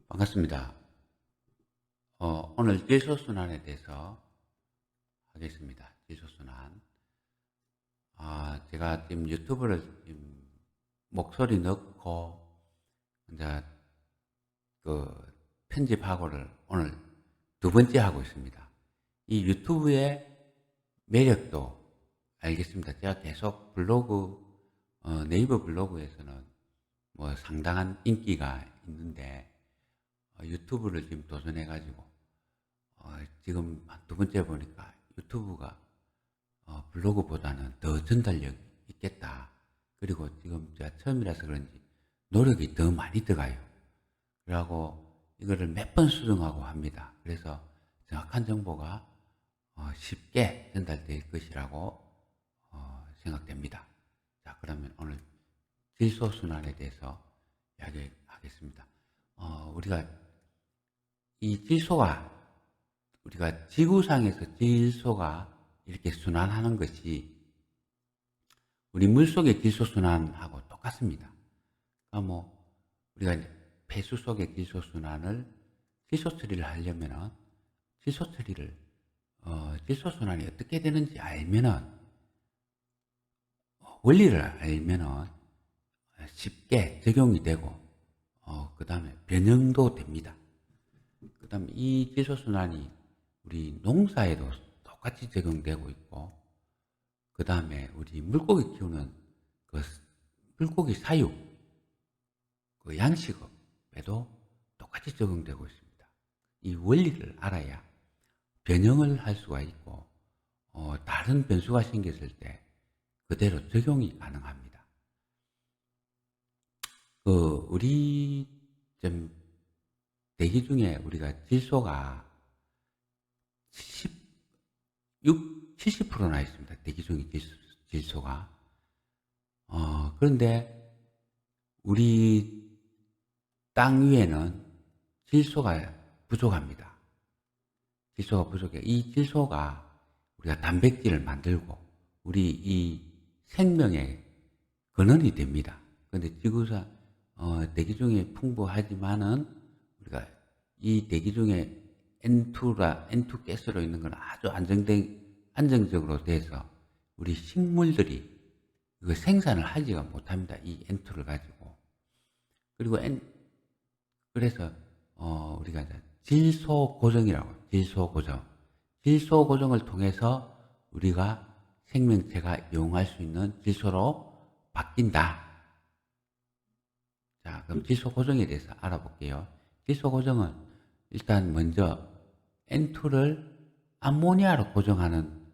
반갑습니다. 오늘 질소순환에 대해서 하겠습니다. 질소순환. 제가 지금 유튜브를 지금 목소리 넣고, 이제 그 편집하고를 오늘 두 번째 하고 있습니다. 이 유튜브의 매력도 알겠습니다. 제가 계속 블로그, 네이버 블로그에서는 뭐 상당한 인기가 있는데, 유튜브를 지금 도전해가지고, 지금 한 두 번째 보니까 유튜브가 블로그보다는 더 전달력 있겠다. 그리고 지금 제가 처음이라서 그런지 노력이 더 많이 들어가요. 그러고 이거를 몇 번 수정하고 합니다. 그래서 정확한 정보가 쉽게 전달될 것이라고 생각됩니다. 자, 그러면 오늘 질소순환에 대해서 이야기하겠습니다. 우리가 이 질소가, 우리가 지구상에서 질소가 이렇게 순환하는 것이 우리 물속의 질소순환하고 똑같습니다. 그러니까 뭐 우리가 이제 폐수 속의 질소순환을 질소 처리를 하려면은 질소 처리를 질소순환이 어떻게 되는지 알면은, 원리를 알면은 쉽게 적용이 되고, 그 다음에 변형도 됩니다. 그 다음에 이 질소순환이 우리 농사에도 똑같이 적용되고 있고, 그 다음에 우리 물고기 키우는 그 물고기 사육, 그 양식업에도 똑같이 적용되고 있습니다. 이 원리를 알아야 변형을 할 수가 있고, 다른 변수가 생겼을 때 그대로 적용이 가능합니다. 우리 좀 대기 중에 우리가 질소가 70%나 있습니다. 대기 중에 질소가. 그런데 우리 땅 위에는 질소가 부족합니다. 질소가 부족해. 이 질소가 우리가 단백질을 만들고 우리 이 생명의 근원이 됩니다. 그런데 지구상 대기 중에 풍부하지만은 우리가 이 대기 중에 N2 가스로 있는 건 아주 안정적으로 돼서 우리 식물들이 그 생산을 하지가 못합니다. 이 N2를 가지고. 그리고 그래서 우리가 이제 질소 고정이라고, 질소 고정. 질소 고정을 통해서 우리가 생명체가 이용할 수 있는 질소로 바뀐다. 자, 그럼 질소 고정에 대해서 알아볼게요. 질소 고정은 일단 먼저 N2를 암모니아로 고정하는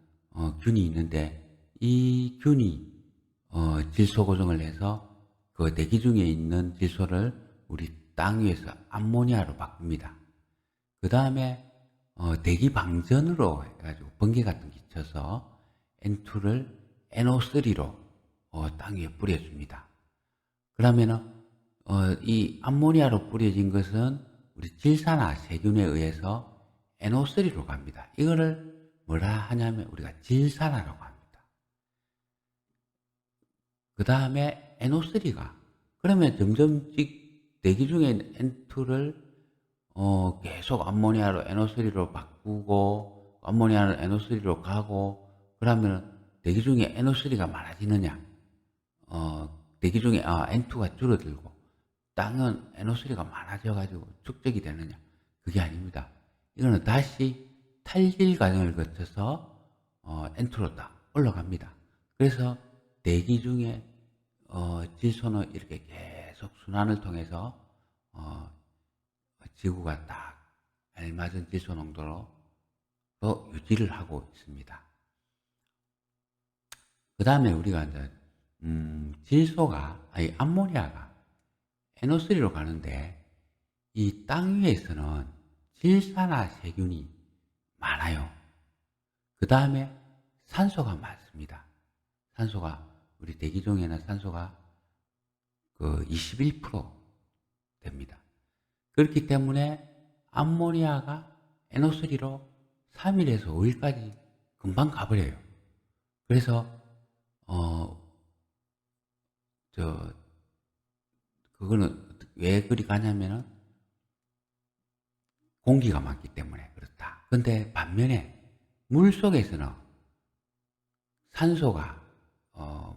균이 있는데, 이 균이 질소 고정을 해서 그 대기 중에 있는 질소를 우리 땅 위에서 암모니아로 바꿉니다. 그 다음에 대기 방전으로 해가지고 번개 같은 게 쳐서 N2를 NO3로 땅 위에 뿌려줍니다. 그러면은 이 암모니아로 뿌려진 것은 우리 질산화 세균에 의해서 NO3로 갑니다. 이거를 뭐라 하냐면 우리가 질산화라고 합니다. 그 다음에 NO3가, 그러면 점점 대기 중에 있는 N2를 계속 암모니아로 NO3로 바꾸고 암모니아로 NO3로 가고, 그러면 대기 중에 NO3가 많아지느냐? 대기 중에 N2가 줄어들고 땅은 NO3가 많아져가지고 축적이 되느냐? 그게 아닙니다. 이거는 다시 탈질 과정을 거쳐서 N2로 딱 올라갑니다. 그래서 대기 중에 질소는 이렇게 계속 순환을 통해서 어, 지구가 딱 알맞은 질소 농도로 또 유지를 하고 있습니다. 그 다음에 우리가 이제 질소가, 아니 암모니아가 NO3로 가는데, 이 땅 위에서는 질산화 세균이 많아요. 그 다음에 산소가 많습니다. 산소가, 우리 대기 중에는 산소가 그 21% 됩니다. 그렇기 때문에 암모니아가 NO3로 3일에서 5일까지 금방 가버려요. 그래서 어, 저 그거는 왜 그리 가냐면은 공기가 많기 때문에 그렇다. 근데 반면에 물 속에서는 산소가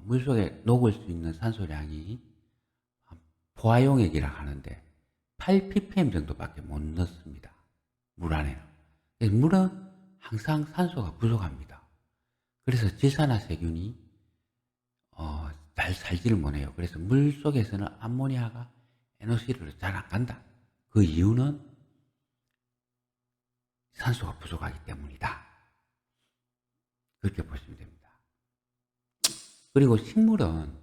물 속에 녹을 수 있는 산소량이 포화용액이라 하는데 8ppm 정도밖에 못 넣습니다. 물 안에는. 그래서 물은 항상 산소가 부족합니다. 그래서 질산화세균이 잘 살지를 못해요. 그래서 물 속에서는 암모니아가 NO3로 잘 안 간다. 그 이유는 산소가 부족하기 때문이다. 그렇게 보시면 됩니다. 그리고 식물은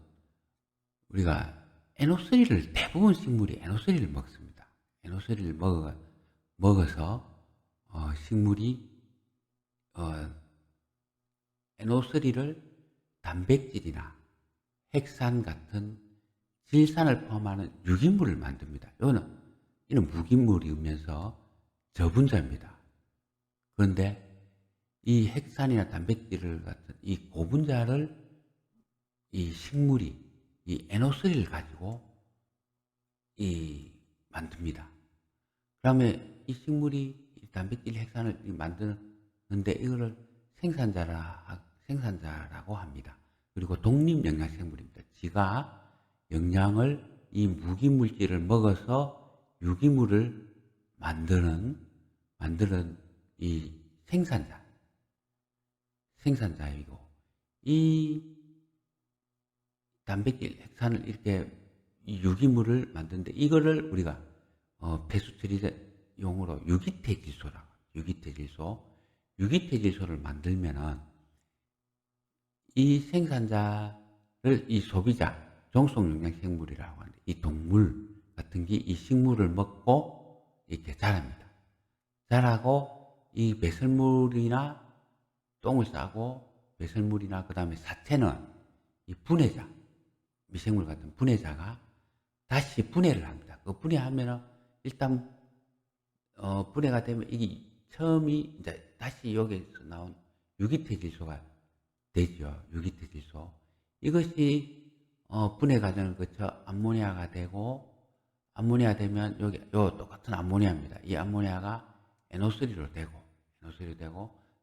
우리가 NO3를 대부분 식물이 NO3를 먹습니다. NO3를 먹어서 식물이 NO3를 단백질이나 핵산 같은 질산을 포함하는 유기물을 만듭니다. 이는 무기물이면서 저분자입니다. 그런데 이 핵산이나 단백질 같은 이 고분자를 이 식물이 이 NO3를 가지고 만듭니다. 그러면 이 식물이 이 단백질 핵산을 만드는데 이거를 생산자라고 합니다. 그리고 독립영양생물입니다. 지가 영양을 이 무기물질을 먹어서 유기물을 만드는 이 생산자이고, 이 단백질 핵산을 이렇게 유기물을 만드는데 이거를 우리가 폐수 처리용으로 유기퇴질소를 만들면은 이 생산자를 이 소비자, 종속영양생물이라고 하는데 이 동물 같은 게 이 식물을 먹고 이렇게 자랍니다. 자라고 이 배설물이나 똥을 싸고 배설물이나 그 다음에 사체는 이 분해자, 미생물 같은 분해자가 다시 분해를 합니다. 그 분해하면은 일단 분해가 되면 이게 처음이 이제 다시 여기에서 나온 유기퇴질소가 되죠. 유기퇴질소. 이것이 분해 과정을 거쳐 암모니아가 되고, 암모니아 되면 여기 요 똑같은 암모니아입니다. 이 암모니아가 NO3로 되고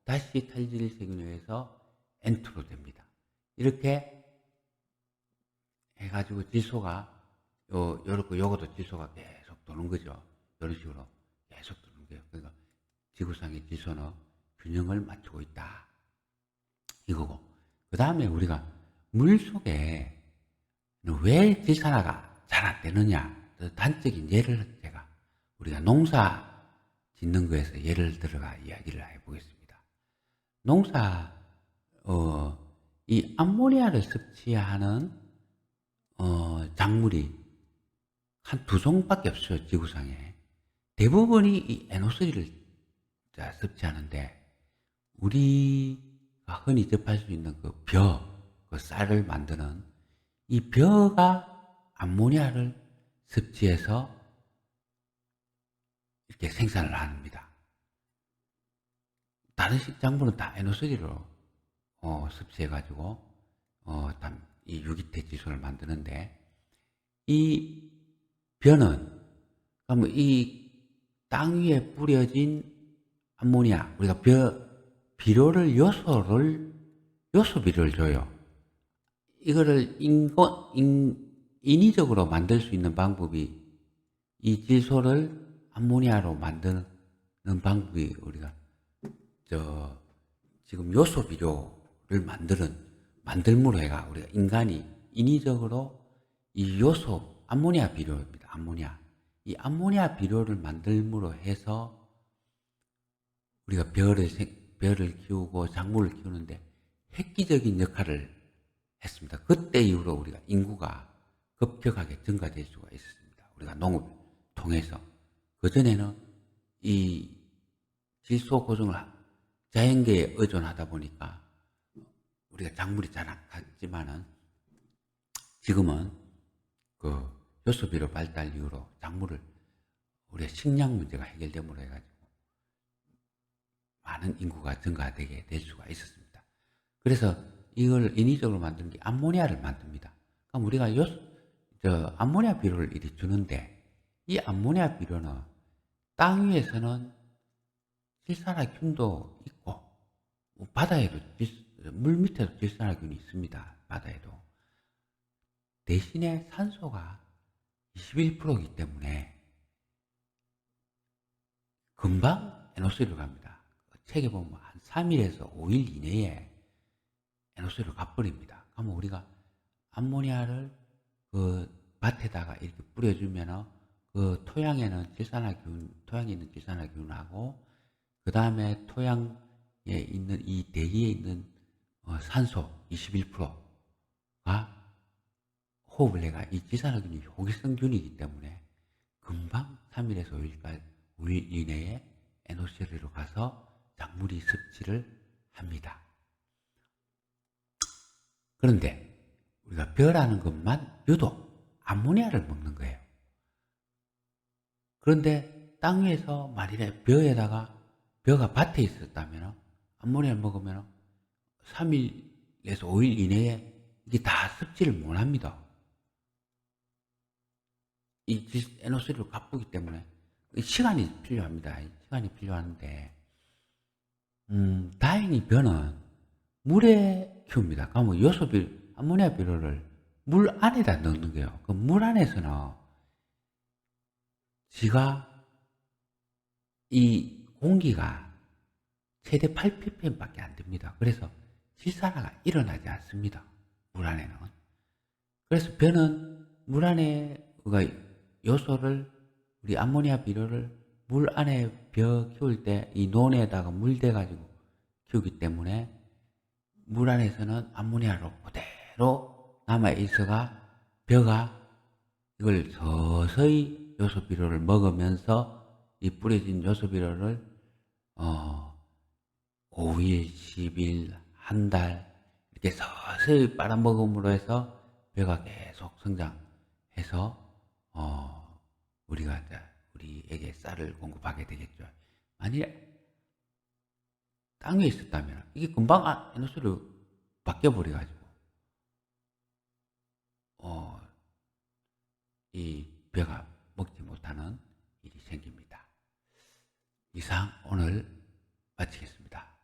다시 탈질세균에 의해서 N2로 됩니다. 이렇게 해가지고 질소가 요것도 질소가 계속 도는 거죠. 이런 식으로 계속 도는 거예요. 그러니까 지구상의 질소는 균형을 맞추고 있다. 이거고. 그 다음에 우리가 물 속에 왜 질산화가 잘 안 되느냐. 단적인 예를 우리가 농사 짓는 거에서 예를 들어가 이야기를 해보겠습니다. 농사, 이 암모니아를 섭취하는 작물이 한 두 종밖에 없어요, 지구상에. 대부분이 이 NO3를 섭취하는데, 우리가 흔히 접할 수 있는 그 쌀을 만드는 이 벼가 암모니아를 섭취해서 이렇게 생산을 합니다. 다른 식작물은 다 NO3로 섭취해가지고 이 유기퇴질소를 만드는데, 이 벼는 그러면 이 땅 위에 뿌려진 암모니아, 우리가 요소 비료를 줘요. 이거를 인위적으로 만들 수 있는 방법이 이 질소를 암모니아로 만드는 방법이 우리가 지금 요소 비료를 만들므로 해가 우리가 인간이 인위적으로 이 암모니아 비료입니다. 이 암모니아 비료를 만들므로 해서 우리가 벼를 키우고 작물을 키우는데 획기적인 역할을 했습니다. 그때 이후로 우리가 인구가 급격하게 증가될 수가 있었습니다. 우리가 농업을 통해서. 그전에는 이 질소 고정을 자연계에 의존하다 보니까 우리가 작물이 잘 안 갔지만은 지금은 그 요소비료 발달 이후로 작물을 우리가 식량 문제가 해결됨으로 해가지고 많은 인구가 증가되게 될 수가 있었습니다. 그래서 이걸 인위적으로 만든 게 암모니아를 만듭니다. 그럼 우리가 암모니아 비료를 이리 주는데 이 암모니아 비료는 땅 위에서는 질산화균도 있고 바다에도 물 밑에도 질산화균이 있습니다. 바다에도. 대신에 산소가 21%이기 때문에 금방 NO3로 갑니다. 책에 보면 한 3일에서 5일 이내에 NO3로 가버립니다. 그러면 우리가 암모니아를 그 밭에다가 이렇게 뿌려주면은 그 토양에는 질산화균, 토양에 있는 질산화균하고 그 다음에 토양에 있는 이 대기에 있는 산소 21%가 호흡을 해가 이 질산화균이 호기성균이기 때문에 금방 3일에서 5일 이내에 NO3로 가서 작물이 습지를 합니다. 그런데 우리가 벼라는 것만 유독 암모니아를 먹는 거예요. 그런데 땅 위에서 만일에 벼가 밭에 있었다면 암모니아를 먹으면 3일에서 5일 이내에 이게 다 습지를 못합니다. 이 NO3를 가쁘기 때문에 시간이 필요합니다. 시간이 필요한데 다행히 벼는 물에 키웁니다. 그러면 암모니아 비료를 물 안에다 넣는 거예요. 그 물 안에서는 지가 이 공기가 최대 8ppm밖에 안 됩니다. 그래서 질산화가 일어나지 않습니다. 물 안에는. 그래서 벼는 물 안에 요소를 우리 암모니아 비료를 물 안에 벼 키울 때 이 논에다가 물 대가지고 키우기 때문에 물 안에서는 암모니아로 그대로 남아있어가 벼가 이걸 서서히 요소 비료를 먹으면서 이 뿌려진 요소 비료를 5일, 10일, 한 달 이렇게 서서히 빨아먹음으로 해서 벼가 계속 성장해서 우리에게 쌀을 공급하게 되겠죠. 만일 땅 위에 있었다면 이게 금방 NO3로 바뀌어버려가지고 이 벼가 먹지 못하는 일이 생깁니다. 이상 오늘 마치겠습니다.